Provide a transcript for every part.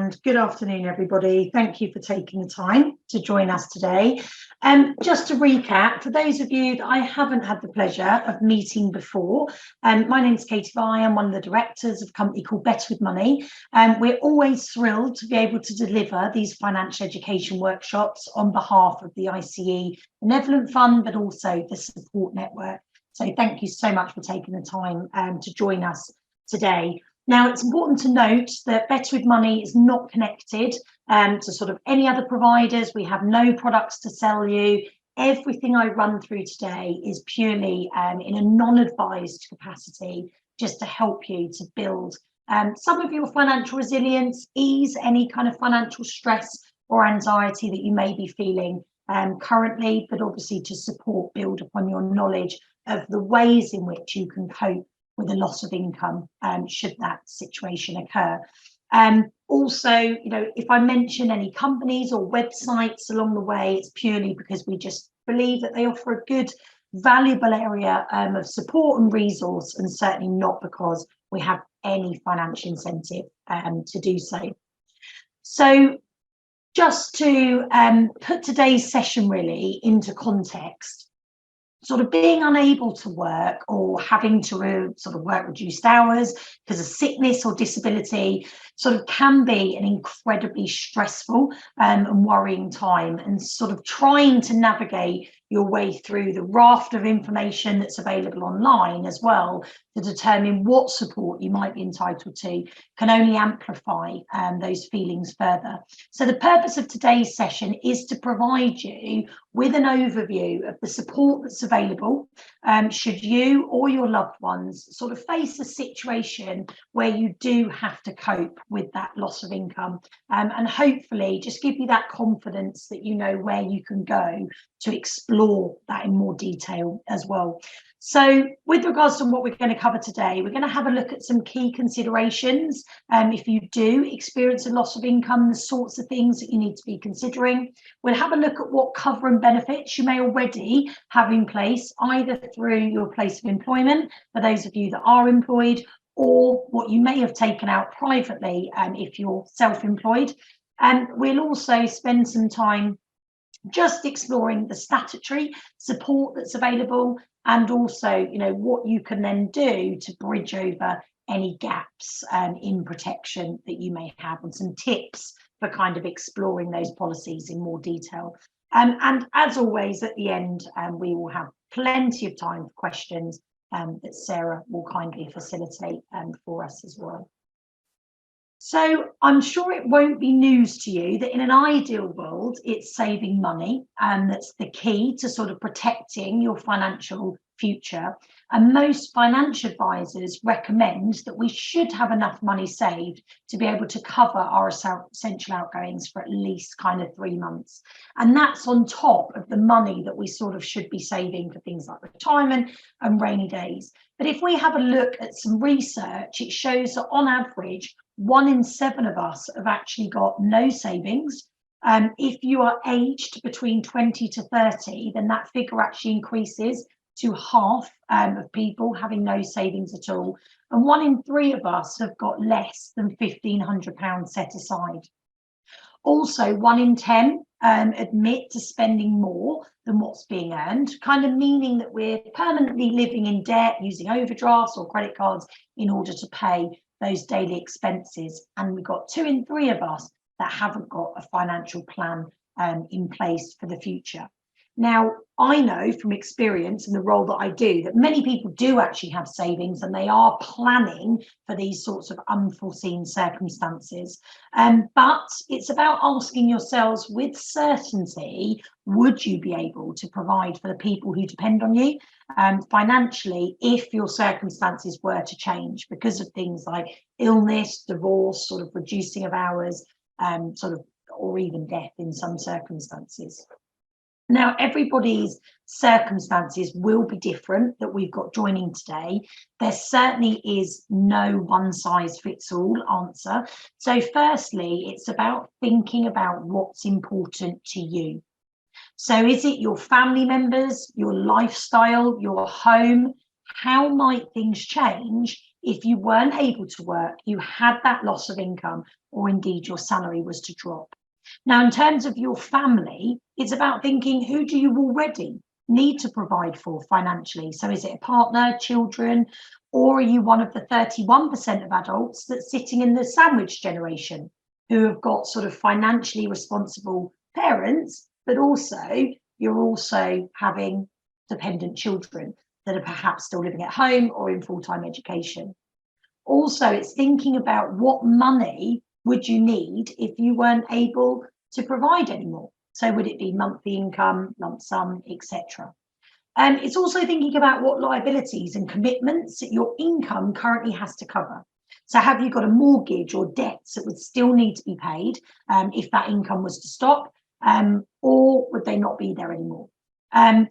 and good afternoon, everybody. Thank you for taking the time to join us today. Just to recap, for those of you that I haven't had the pleasure of meeting before, my name is Katie Vi. I'm one of the directors of a company called Better with Money. We're always thrilled to be able to deliver these financial education workshops on behalf of the ICE Benevolent Fund, but also the support network. So thank you so much for taking the time to join us today. Now, it's important to note that Better with Money is not connected to sort of any other providers. We have no products to sell you. Everything I run through today is purely in a non-advised capacity, just to help you to build some of your financial resilience, ease any kind of financial stress or anxiety that you may be feeling currently, but obviously to support, build upon your knowledge of the ways in which you can cope with a loss of income should that situation occur. Also, you know, if I mention any companies or websites along the way, it's purely because we just believe that they offer a good, valuable area of support and resource, and certainly not because we have any financial incentive to do so. So just to put today's session really into context, sort of being unable to work or having to sort of work reduced hours because of sickness or disability sort of can be an incredibly stressful and worrying time, and sort of trying to navigate your way through the raft of information that's available online as well to determine what support you might be entitled to can only amplify those feelings further. So the purpose of today's session is to provide you with an overview of the support that's available should you or your loved ones sort of face a situation where you do have to cope with that loss of income, and hopefully just give you that confidence that you know where you can go to explore that in more detail as well. So with regards to what we're going to cover today, we're going to have a look at some key considerations. If you do experience a loss of income, the sorts of things that you need to be considering. We'll have a look at what cover and benefits you may already have in place, either through your place of employment, for those of you that are employed, or what you may have taken out privately if you're self-employed. And we'll also spend some time just exploring the statutory support that's available, and also, you know, what you can then do to bridge over any gaps in protection that you may have, and some tips for kind of exploring those policies in more detail. And as always, at the end, we will have plenty of time for questions that Sarah will kindly facilitate for us as well. So I'm sure it won't be news to you that in an ideal world, it's saving money, and that's the key to sort of protecting your financial future. And most financial advisors recommend that we should have enough money saved to be able to cover our essential outgoings for at least kind of 3 months. And that's on top of the money that we sort of should be saving for things like retirement and rainy days. But if we have a look at some research, it shows that on average, 1 in 7 of us have actually got no savings. If you are aged between 20 to 30, then that figure actually increases to half of people having no savings at all. And 1 in 3 of us have got less than £1,500 set aside. Also, 1 in 10 admit to spending more than what's being earned, kind of meaning that we're permanently living in debt, using overdrafts or credit cards in order to pay those daily expenses. And we've got 2 in 3 of us that haven't got a financial plan in place for the future. Now, I know from experience in the role that I do that many people do actually have savings, and they are planning for these sorts of unforeseen circumstances. But it's about asking yourselves with certainty, would you be able to provide for the people who depend on you financially if your circumstances were to change because of things like illness, divorce, sort of reducing of hours, or even death in some circumstances. Now, everybody's circumstances will be different that we've got joining today. There certainly is no one size fits all answer. So firstly, it's about thinking about what's important to you. So is it your family members, your lifestyle, your home? How might things change if you weren't able to work, you had that loss of income, or indeed your salary was to drop. Now, in terms of your family, it's about thinking, who do you already need to provide for financially? So is it a partner, children, or are you one of the 31% of adults that's sitting in the sandwich generation who have got sort of financially responsible parents, but also you're also having dependent children that are perhaps still living at home or in full-time education? Also, it's thinking about what money would you need if you weren't able to provide anymore. So would it be monthly income, lump sum, etc.? It's also thinking about what liabilities and commitments that your income currently has to cover. So have you got a mortgage or debts that would still need to be paid if that income was to stop, or would they not be there anymore?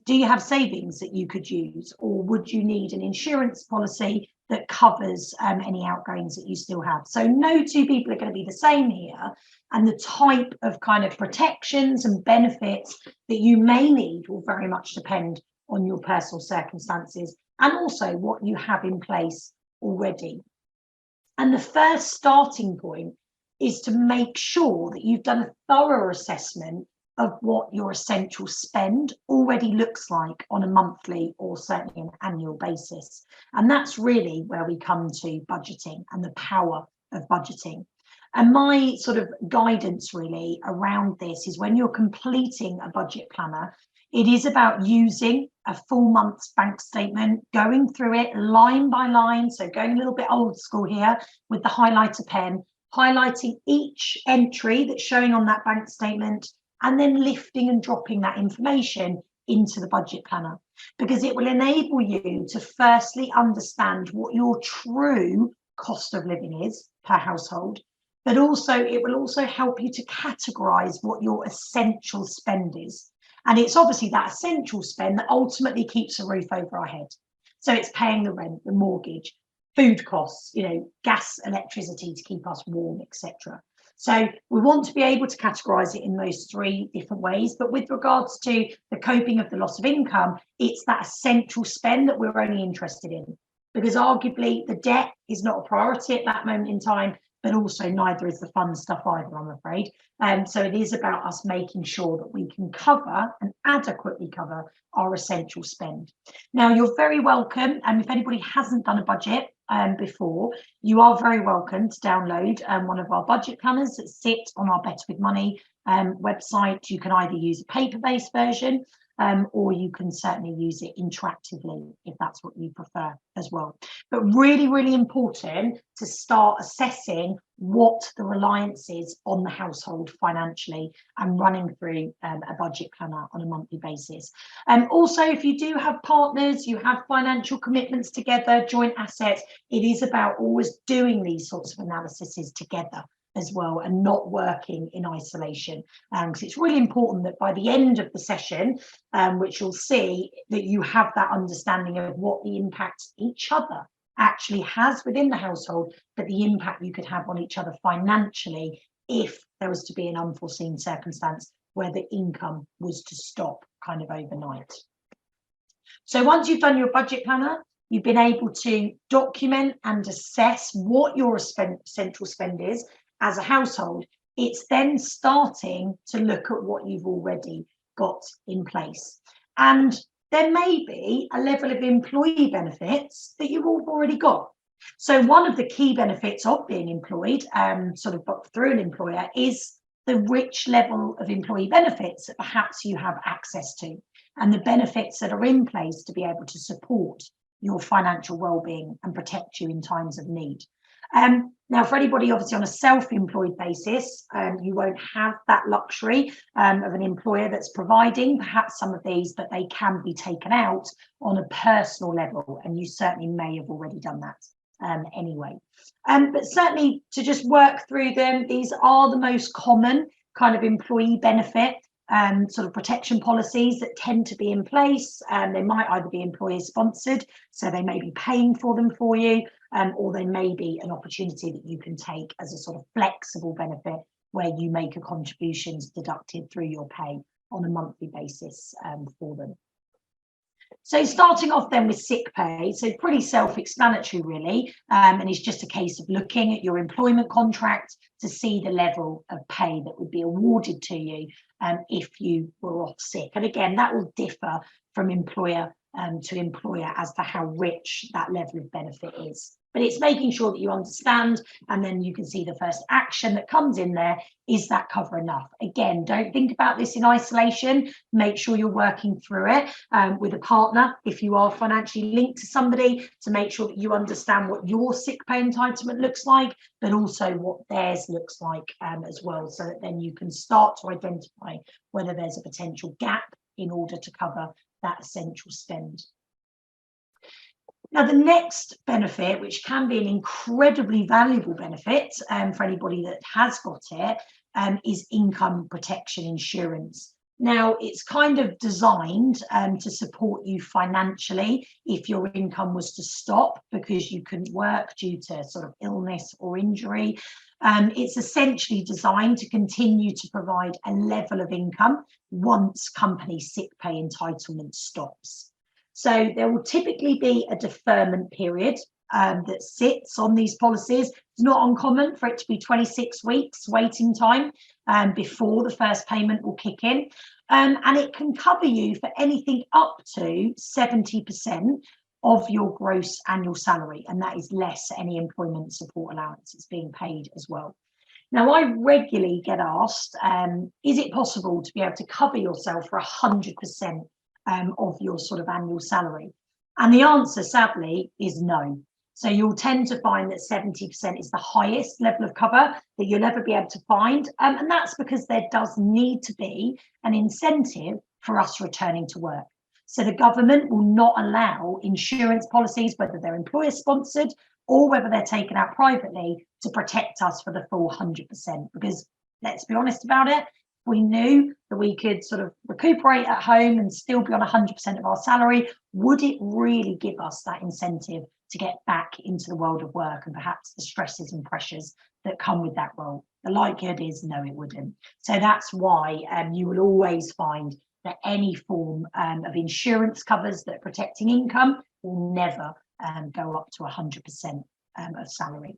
Do you have savings that you could use, or would you need an insurance policy that covers any outgoings that you still have? So no two people are going to be the same here, and the type of kind of protections and benefits that you may need will very much depend on your personal circumstances and also what you have in place already. And the first starting point is to make sure that you've done a thorough assessment of what your essential spend already looks like on a monthly or certainly an annual basis. And that's really where we come to budgeting and the power of budgeting. And my sort of guidance really around this is, when you're completing a budget planner, it is about using a full month's bank statement, going through it line by line. So going a little bit old school here with the highlighter pen, highlighting each entry that's showing on that bank statement, and then lifting and dropping that information into the budget planner, because it will enable you to firstly understand what your true cost of living is per household, but also it will also help you to categorize what your essential spend is. And it's obviously that essential spend that ultimately keeps a roof over our head. So it's paying the rent, the mortgage, food costs, gas, electricity to keep us warm, etc. So we want to be able to categorize it in those three different ways. But with regards to the coping of the loss of income, it's that essential spend that we're only interested in, because arguably the debt is not a priority at that moment in time, but also neither is the fun stuff either, I'm afraid. So it is about us making sure that we can cover and adequately cover our essential spend. Now, you're very welcome, and if anybody hasn't done a budget before, you are very welcome to download one of our budget planners that sit on our Better With Money website. You can either use a paper-based version, or you can certainly use it interactively if that's what you prefer as well. But really, really important to start assessing what the reliance is on the household financially and running through a budget planner on a monthly basis. Also, if you do have partners, you have financial commitments together, joint assets, it is about always doing these sorts of analyses together as well, and not working in isolation, because it's really important that by the end of the session, which you'll see, that you have that understanding of what the impact each other actually has within the household, but the impact you could have on each other financially if there was to be an unforeseen circumstance where the income was to stop kind of overnight. So once you've done your budget planner, you've been able to document and assess what your essential spend is as a household. It's then starting to look at what you've already got in place. And there may be a level of employee benefits that you've already got. So one of the key benefits of being employed, sort of through an employer, is the rich level of employee benefits that perhaps you have access to, and the benefits that are in place to be able to support your financial well-being and protect you in times of need. Now, for anybody obviously on a self-employed basis, you won't have that luxury of an employer that's providing perhaps some of these, but they can be taken out on a personal level, and you certainly may have already done that anyway. But certainly to just work through them, these are the most common kind of employee benefit sort of protection policies that tend to be in place. They might either be employer sponsored, so they may be paying for them for you, or they may be an opportunity that you can take as a sort of flexible benefit where you make a contributions deducted through your pay on a monthly basis for them. So starting off then with sick pay, so pretty self-explanatory really, and it's just a case of looking at your employment contract to see the level of pay that would be awarded to you if you were off sick. And again, that will differ from employer to employer as to how rich that level of benefit is. But it's making sure that you understand, and then you can see the first action that comes in there. Is that cover enough? Again, don't think about this in isolation. Make sure you're working through it with a partner if you are financially linked to somebody, to make sure that you understand what your sick pay entitlement looks like, but also what theirs looks like as well, so that then you can start to identify whether there's a potential gap in order to cover that essential spend. Now, the next benefit, which can be an incredibly valuable benefit for anybody that has got it, is income protection insurance. Now, it's kind of designed to support you financially if your income was to stop because you couldn't work due to sort of illness or injury. It's essentially designed to continue to provide a level of income once company sick pay entitlement stops. So there will typically be a deferment period that sits on these policies. It's not uncommon for it to be 26 weeks waiting time before the first payment will kick in. And it can cover you for anything up to 70% of your gross annual salary. And that is less any employment support allowance that's being paid as well. Now, I regularly get asked, is it possible to be able to cover yourself for 100% of your sort of annual salary? And the answer, sadly, is no. So you'll tend to find that 70% is the highest level of cover that you'll ever be able to find. And that's because there does need to be an incentive for us returning to work. So the government will not allow insurance policies, whether they're employer sponsored or whether they're taken out privately, to protect us for the full 100%. Because let's be honest about it, we knew that we could sort of recuperate at home and still be on 100% of our salary, would it really give us that incentive to get back into the world of work and perhaps the stresses and pressures that come with that role? The likelihood is no, it wouldn't. So that's why you will always find that any form of insurance covers that are protecting income will never go up to 100% of salary.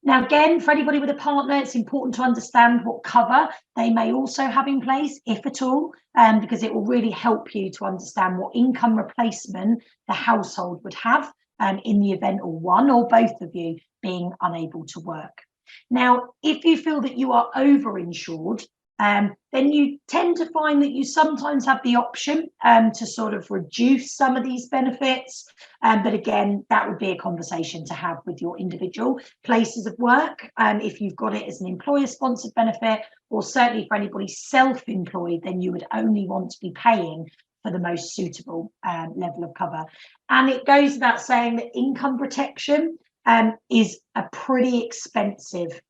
Now, again, for anybody with a partner, it's important to understand what cover they may also have in place, if at all, because it will really help you to understand what income replacement the household would have in the event of one or both of you being unable to work. Now, if you feel that you are over-insured, then you tend to find that you sometimes have the option to sort of reduce some of these benefits. But again, that would be a conversation to have with your individual places of work. If you've got it as an employer-sponsored benefit, or certainly for anybody self-employed, then you would only want to be paying for the most suitable level of cover. And it goes without saying that income protection is a pretty expensive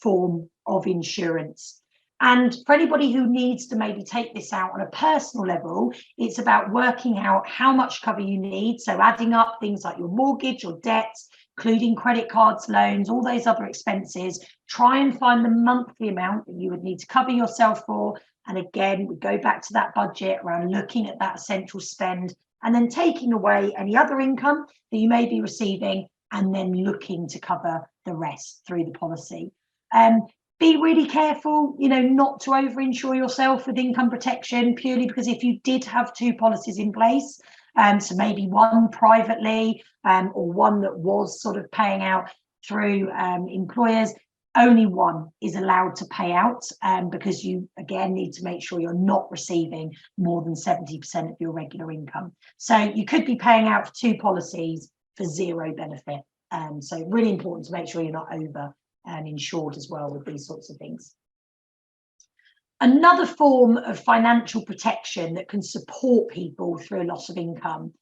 form of insurance. And for anybody who needs to maybe take this out on a personal level, it's about working out how much cover you need. So adding up things like your mortgage or debts, including credit cards, loans, all those other expenses. Try and find the monthly amount that you would need to cover yourself for. And again, we go back to that budget around looking at that essential spend and then taking away any other income that you may be receiving and then looking to cover the rest through the policy. Be really careful, not to over-insure yourself with income protection, purely because if you did have two policies in place, so maybe one privately or one that was sort of paying out through employers, only one is allowed to pay out because you, again, need to make sure you're not receiving more than 70% of your regular income. So you could be paying out for two policies for zero benefit. So really important to make sure you're not over and insured as well with these sorts of things. Another form of financial protection that can support people through a loss of income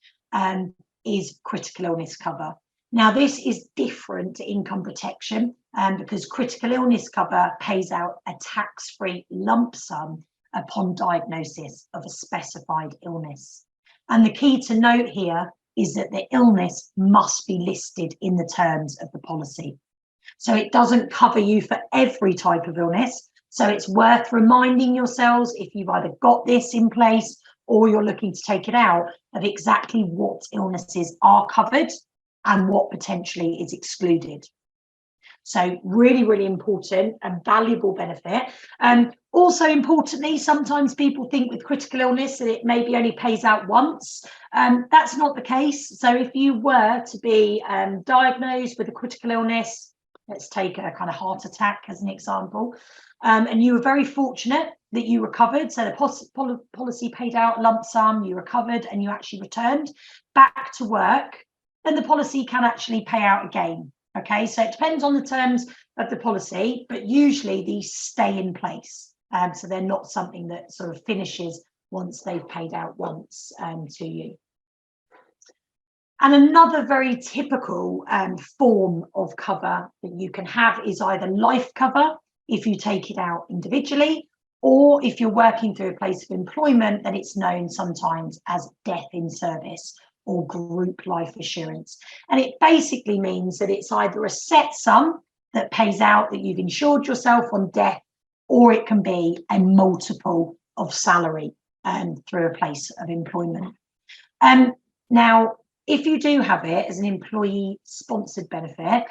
is critical illness cover. Now, this is different to income protection because critical illness cover pays out a tax-free lump sum upon diagnosis of a specified illness. And the key to note here is that the illness must be listed in the terms of the policy. So it doesn't cover you for every type of illness. So it's worth reminding yourselves, if you've either got this in place or you're looking to take it out, of exactly what illnesses are covered and what potentially is excluded. So really, really important and valuable benefit. Also importantly, sometimes people think with critical illness that it maybe only pays out once. That's not the case. So if you were to be diagnosed with a critical illness, let's take a kind of heart attack as an example, and you were very fortunate that you recovered, so the policy paid out a lump sum, you recovered and you actually returned back to work, then the policy can actually pay out again. Okay, so it depends on the terms of the policy, but usually these stay in place. So they're not something that sort of finishes once they've paid out once to you. And another very typical form of cover that you can have is either life cover, if you take it out individually, or if you're working through a place of employment, then it's known sometimes as death in service or group life assurance. And it basically means that it's either a set sum that pays out that you've insured yourself on death, or it can be a multiple of salary through a place of employment. Now, if you do have it as an employee sponsored benefit,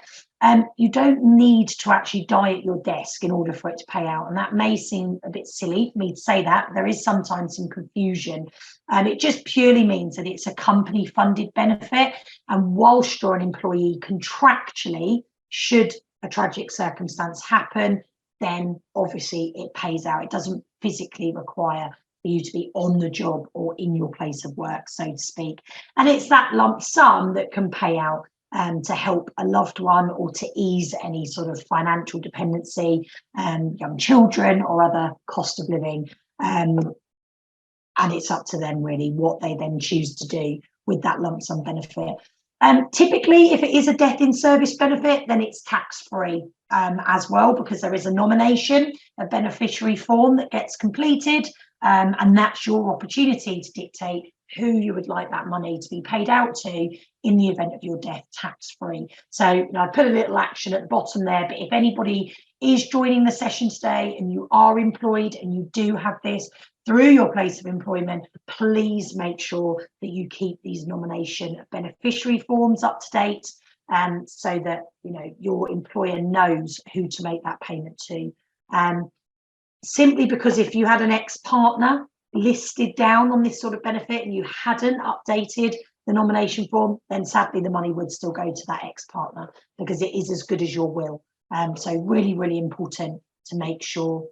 you don't need to actually die at your desk in order for it to pay out. And that may seem a bit silly for me to say that. There is sometimes some confusion. It just purely means that it's a company funded benefit. And whilst you're an employee, contractually, should a tragic circumstance happen, then obviously it pays out. It doesn't physically require for you to be on the job or in your place of work, so to speak. And it's that lump sum that can pay out to help a loved one or to ease any sort of financial dependency, young children or other cost of living. And it's up to them really what they then choose to do with that lump sum benefit. Typically, if it is a death in service benefit, then it's tax-free as well, because there is a nomination, a beneficiary form that gets completed, and that's your opportunity to dictate who you would like that money to be paid out to in the event of your death, tax-free. So I put a little action at the bottom there, but if anybody is joining the session today and you are employed and you do have this through your place of employment, please make sure that you keep these nomination beneficiary forms up to date, so that your employer knows who to make that payment to. Simply because if you had an ex-partner listed down on this sort of benefit and you hadn't updated the nomination form, then sadly the money would still go to that ex-partner, because it is as good as your will. So really, really important to make sure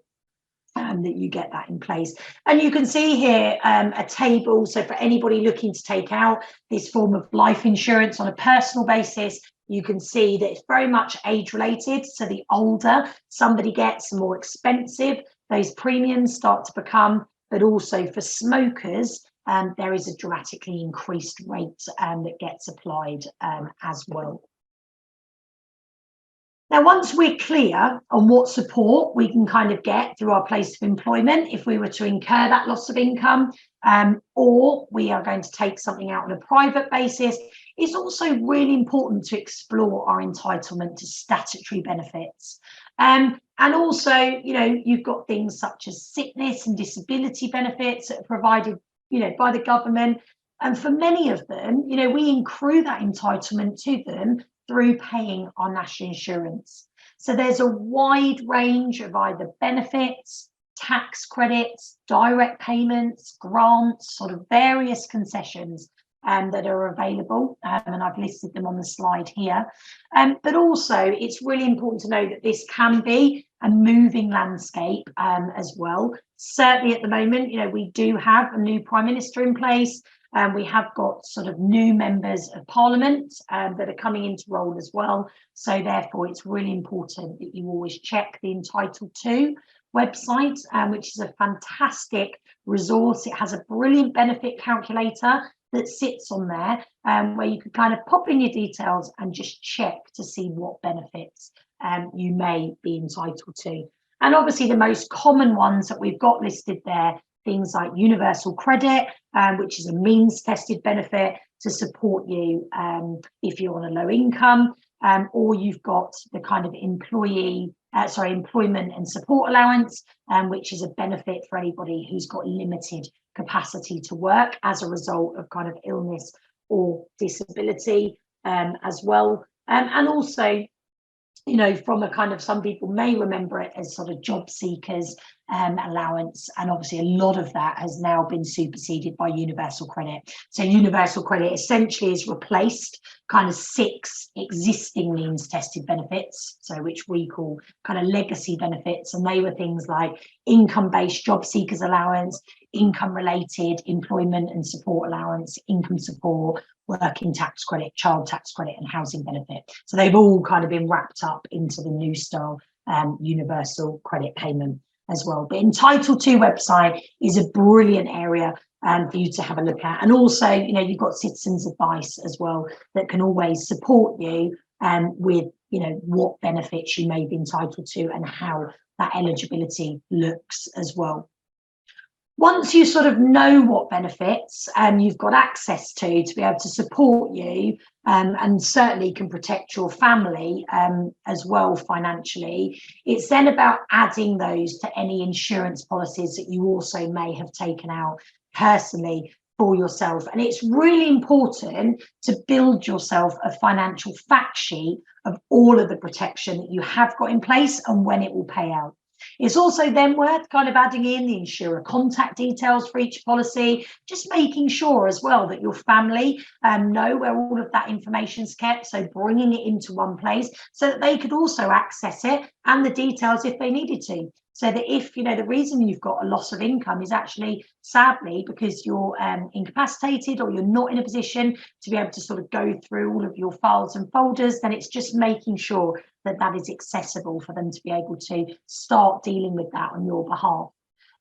that you get that in place. And you can see here a table. So for anybody looking to take out this form of life insurance on a personal basis, you can see that it's very much age related. So the older somebody gets, the more expensive those premiums start to become. But also for smokers, there is a dramatically increased rate that gets applied as well. Now, once we're clear on what support we can kind of get through our place of employment, if we were to incur that loss of income, or we are going to take something out on a private basis, it's also really important to explore our entitlement to statutory benefits. And also, you've got things such as sickness and disability benefits that are provided, by the government. And for many of them, we accrue that entitlement to them through paying our national insurance. So there's a wide range of either benefits, tax credits, direct payments, grants, sort of various concessions that are available, and I've listed them on the slide here. But also, it's really important to know that this can be a moving landscape as well. Certainly at the moment, we do have a new Prime Minister in place. We have got sort of new members of Parliament that are coming into role as well. So therefore, it's really important that you always check the Entitled To website, which is a fantastic resource. It has a brilliant benefit calculator that sits on there, where you can kind of pop in your details and just check to see what benefits you may be entitled to. And obviously the most common ones that we've got listed there, things like universal credit, which is a means tested benefit to support you if you're on a low income, or you've got the kind of employee employment and support allowance, which is a benefit for anybody who's got limited capacity to work as a result of kind of illness or disability, as well. And also, you know, from a kind of, some people may remember it as sort of job seekers allowance, and obviously a lot of that has now been superseded by universal credit. So universal credit essentially has replaced kind of 6 existing means tested benefits, so which we call kind of legacy benefits, and they were things like income-based job seekers allowance, income related employment and support allowance, income support, working tax credit, child tax credit, and housing benefit. So they've all kind of been wrapped up into the new style universal credit payment as well. But Entitled To website is a brilliant area for you to have a look at. And also, you know, you've got citizens advice as well that can always support you with, you know, what benefits you may be entitled to and how that eligibility looks as well. Once you sort of know what benefits you've got access to be able to support you and certainly can protect your family as well financially, it's then about adding those to any insurance policies that you also may have taken out personally for yourself. And it's really important to build yourself a financial fact sheet of all of the protection that you have got in place and when it will pay out. It's also then worth kind of adding in the insurer contact details for each policy, just making sure as well that your family know where all of that information is kept. So bringing it into one place so that they could also access it and the details if they needed to. So that if, you know, the reason you've got a loss of income is actually sadly because you're incapacitated or you're not in a position to be able to sort of go through all of your files and folders, then it's just making sure that that is accessible for them to be able to start dealing with that on your behalf.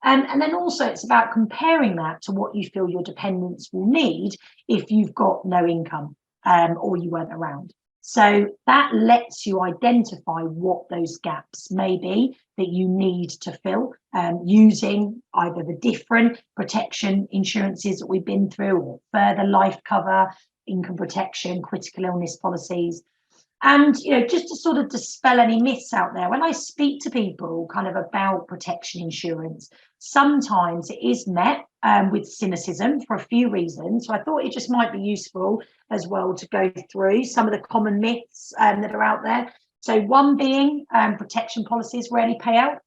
And then also it's about comparing that to what you feel your dependents will need if you've got no income or you weren't around. So that lets you identify what those gaps may be that you need to fill using either the different protection insurances that we've been through or further life cover, income protection, critical illness policies. And, you know, just to sort of dispel any myths out there, when I speak to people kind of about protection insurance, sometimes it is met with cynicism for a few reasons. So I thought it just might be useful as well to go through some of the common myths that are out there. So one being protection policies rarely pay out.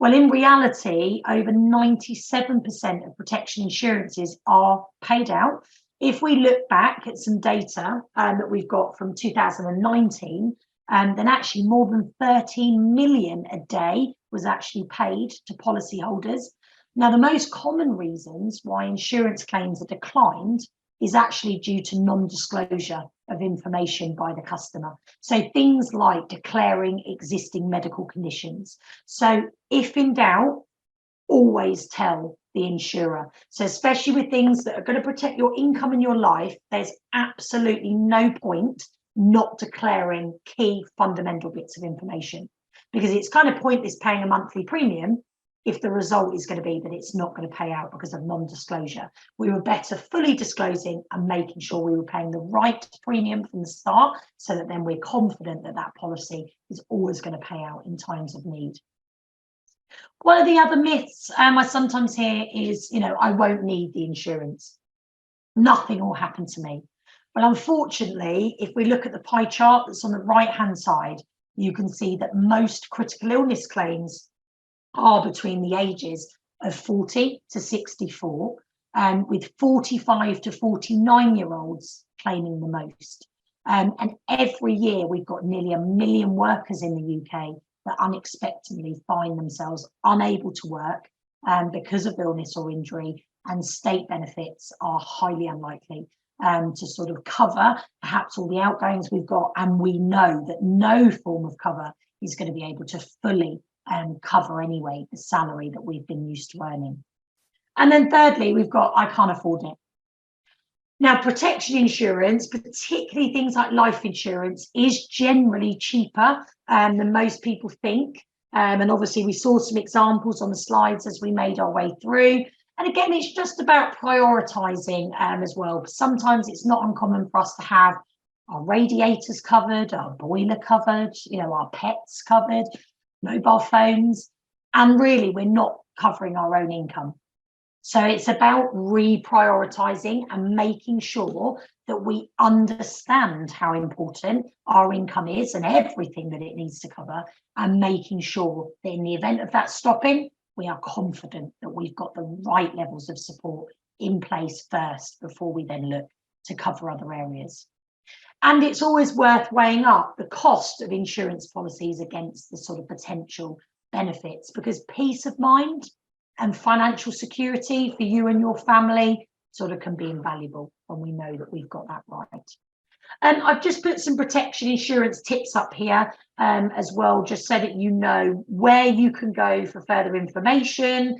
Well, in reality, over 97% of protection insurances are paid out. If we look back at some data that we've got from 2019, then actually more than 13 million a day was actually paid to policyholders. Now, the most common reasons why insurance claims are declined is actually due to non-disclosure of information by the customer. So things like declaring existing medical conditions. So if in doubt, always tell the insurer. So especially with things that are going to protect your income and your life, there's absolutely no point not declaring key fundamental bits of information, because it's kind of pointless paying a monthly premium if the result is going to be that it's not going to pay out because of non-disclosure. We were better fully disclosing and making sure we were paying the right premium from the start, so that then we're confident that that policy is always going to pay out in times of need. One of the other myths I sometimes hear is, you know, I won't need the insurance. Nothing will happen to me. Well, unfortunately, if we look at the pie chart that's on the right-hand side, you can see that most critical illness claims are between the ages of 40 to 64, with 45 to 49-year-olds claiming the most. And every year we've got nearly 1 million workers in the UK that unexpectedly find themselves unable to work because of illness or injury, and state benefits are highly unlikely to sort of cover perhaps all the outgoings we've got, and we know that no form of cover is going to be able to fully cover anyway the salary that we've been used to earning. And then thirdly, we've got I can't afford it. Now, protection insurance, particularly things like life insurance, is generally cheaper than most people think. And obviously, we saw some examples on the slides as we made our way through. And again, it's just about prioritising as well. Sometimes it's not uncommon for us to have our radiators covered, our boiler covered, you know, our pets covered. mobile phones, and really we're not covering our own income. So it's about reprioritising and making sure that we understand how important our income is and everything that it needs to cover, and making sure that in the event of that stopping, we are confident that we've got the right levels of support in place first before we then look to cover other areas. And it's always worth weighing up the cost of insurance policies against the sort of potential benefits, because peace of mind and financial security for you and your family sort of can be invaluable when we know that we've got that right. And I've just put some protection insurance tips up here as well, just so that you know where you can go for further information,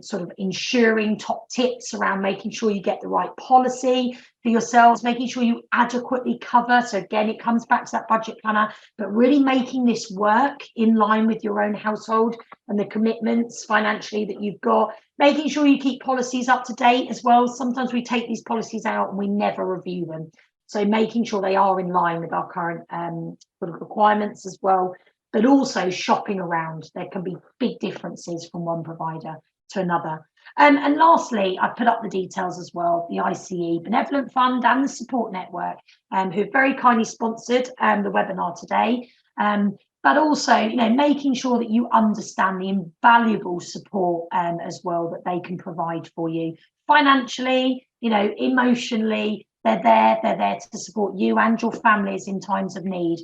sort of ensuring top tips around making sure you get the right policy for yourselves, making sure you adequately cover. So again, it comes back to that budget planner, but really making this work in line with your own household and the commitments financially that you've got, making sure you keep policies up to date as well. Sometimes we take these policies out and we never review them. So making sure they are in line with our current sort of requirements as well, but also shopping around. There can be big differences from one provider to another. And lastly, I put up the details as well, the ICE Benevolent Fund and the Support Network, who have very kindly sponsored the webinar today. But also, you know, making sure that you understand the invaluable support as well that they can provide for you financially, you know, emotionally. They're there to support you and your families in times of need.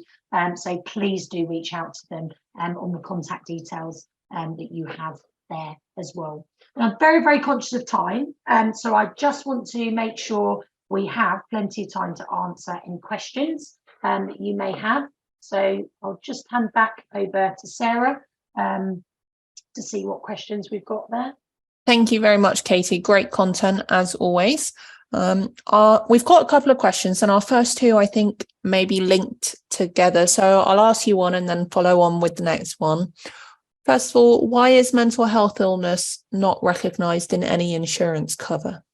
So please do reach out to them on the contact details that you have there as well. And I'm very, very conscious of time. So I just want to make sure we have plenty of time to answer any questions that you may have. So I'll just hand back over to Sarah to see what questions we've got there. Thank you very much, Katie. Great content as always. We've got a couple of questions, and our first two, I think, may be linked together. So I'll ask you one and then follow on with the next one. First of all, why is mental health illness not recognised in any insurance cover?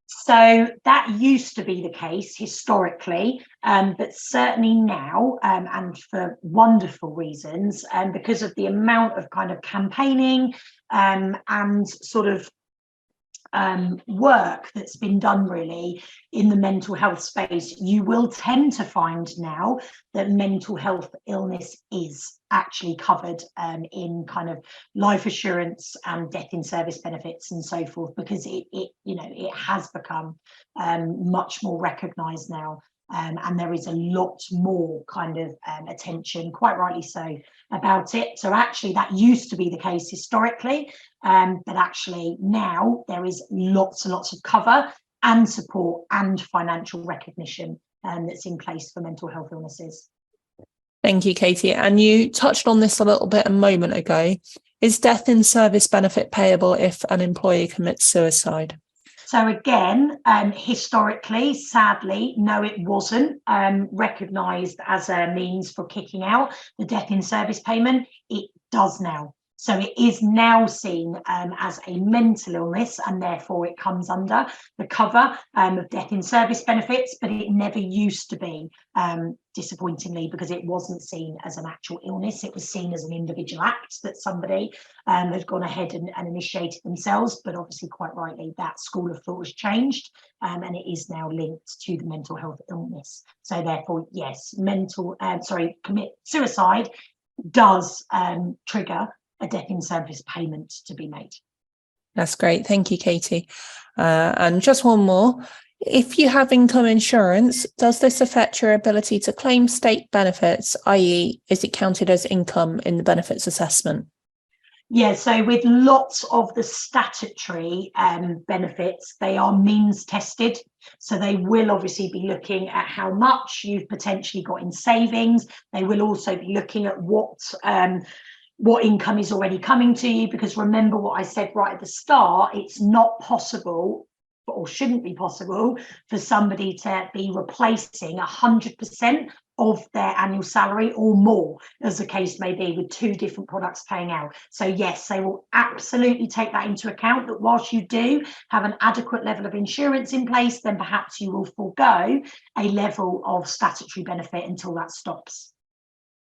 So that used to be the case historically, but certainly now, and for wonderful reasons, because of the amount of kind of campaigning and sort of work that's been done really in the mental health space, you will tend to find now that mental health illness is actually covered in kind of life assurance and death in service benefits and so forth, because it you know, it has become much more recognised now. And there is a lot more kind of attention, quite rightly so, about it. So actually that used to be the case historically, but actually now there is lots and lots of cover and support and financial recognition that's in place for mental health illnesses. Thank you, Katie. And you touched on this a little bit a moment ago. Is death in service benefit payable if an employee commits suicide? So again, historically, sadly, no, it wasn't recognised as a means for kicking out the death in service payment. It does now. So it is now seen as a mental illness, and therefore it comes under the cover of death in service benefits, but it never used to be, disappointingly, because it wasn't seen as an actual illness. It was seen as an individual act that somebody had gone ahead and initiated themselves. But obviously, quite rightly, that school of thought has changed, and it is now linked to the mental health illness. So therefore, yes, commit suicide does trigger a death in service payment to be made. That's great. Thank you, Katie. And just one more. If you have income insurance, does this affect your ability to claim state benefits, i.e., is it counted as income in the benefits assessment? Yeah, so with lots of the statutory benefits, they are means tested. So they will obviously be looking at how much you've potentially got in savings. They will also be looking at what income is already coming to you, because remember what I said right at the start, it's not possible, or shouldn't be possible, for somebody to be replacing 100% of their annual salary or more, as the case may be, with two different products paying out. So yes, they will absolutely take that into account, that whilst you do have an adequate level of insurance in place, then perhaps you will forego a level of statutory benefit until that stops.